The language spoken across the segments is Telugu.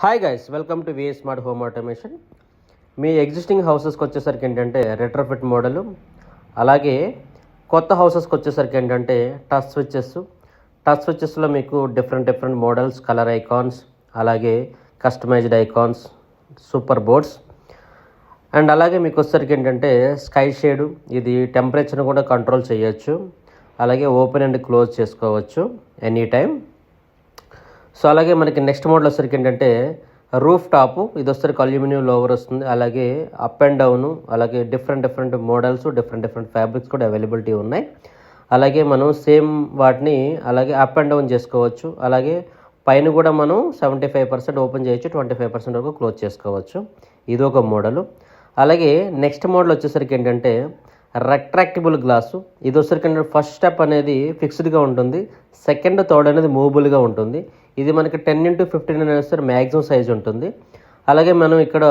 Hi guys, welcome to VA smart home automation. మీ ఎగ్జిస్టింగ్ హౌసెస్కి వచ్చేసరికి ఏంటంటే రెట్రోఫిట్ మోడలు, అలాగే కొత్త హౌసెస్కి వచ్చేసరికి ఏంటంటే టచ్ స్విచ్చెస్లో మీకు డిఫరెంట్ మోడల్స్, కలర్ ఐకాన్స్, అలాగే customised icons, super boards. And అలాగే మీకు వచ్చేసరికి ఏంటంటే స్కై షేడు, ఇది టెంపరేచర్ని కూడా కంట్రోల్ చేయొచ్చు, అలాగే ఓపెన్ అండ్ క్లోజ్ చేసుకోవచ్చు ఎనీ టైం. సో అలాగే మనకి నెక్స్ట్ మోడల్ వచ్చేసరికి ఏంటంటే రూఫ్ టాప్, ఇది వచ్చేసరికి అల్యూమినియం లోవర్ వస్తుంది, అలాగే అప్ అండ్ డౌన్, అలాగే డిఫరెంట్ మోడల్స్, డిఫరెంట్ ఫ్యాబ్రిక్స్ కూడా అవైలబిలిటీ ఉన్నాయి. అలాగే మనం సేమ్ వాటిని అలాగే అప్ అండ్ డౌన్ చేసుకోవచ్చు, అలాగే పైన కూడా మనం 75% ఓపెన్ చేయొచ్చు, 25% వరకు క్లోజ్ చేసుకోవచ్చు. ఇది ఒక మోడలు. అలాగే నెక్స్ట్ మోడల్ వచ్చేసరికి ఏంటంటే రెట్రాక్టబుల్ గ్లాసు, ఇది వచ్చేసరికి ఫస్ట్ స్టెప్ అనేది ఫిక్స్డ్గా ఉంటుంది, సెకండ్ థర్డ్ అనేది మూవబుల్గా ఉంటుంది. ఇది మనకి 10x15 అనేది మ్యాక్సిమం సైజ్ ఉంటుంది. అలాగే మనం ఇక్కడ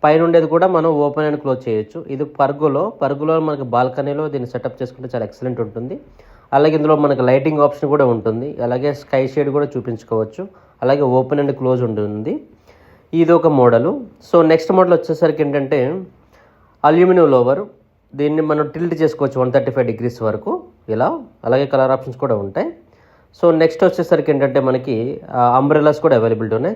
పైన ఉండేది కూడా మనం ఓపెన్ అండ్ క్లోజ్ చేయొచ్చు. ఇది పరుగులో మనకి బాల్కనీలో దీన్ని సెటప్ చేసుకుంటే చాలా ఎక్సలెంట్ ఉంటుంది. అలాగే ఇందులో మనకి లైటింగ్ ఆప్షన్ కూడా ఉంటుంది, అలాగే స్కై షేడ్ కూడా చూపించుకోవచ్చు, అలాగే ఓపెన్ అండ్ క్లోజ్ ఉంటుంది. ఇది ఒక మోడలు. సో నెక్స్ట్ మోడల్ వచ్చేసరికి ఏంటంటే అల్యూమినియం లోవర్, దీన్ని మనం టిల్ట్ చేసుకోవచ్చు 135 degrees వరకు ఇలా, అలాగే కలర్ ఆప్షన్స్ కూడా ఉంటాయి. సో నెక్స్ట్ వచ్చేసరికి ఏంటంటే మనకి అంబ్రెలాస్ కూడా అవైలబిలిటీ ఉన్నాయి.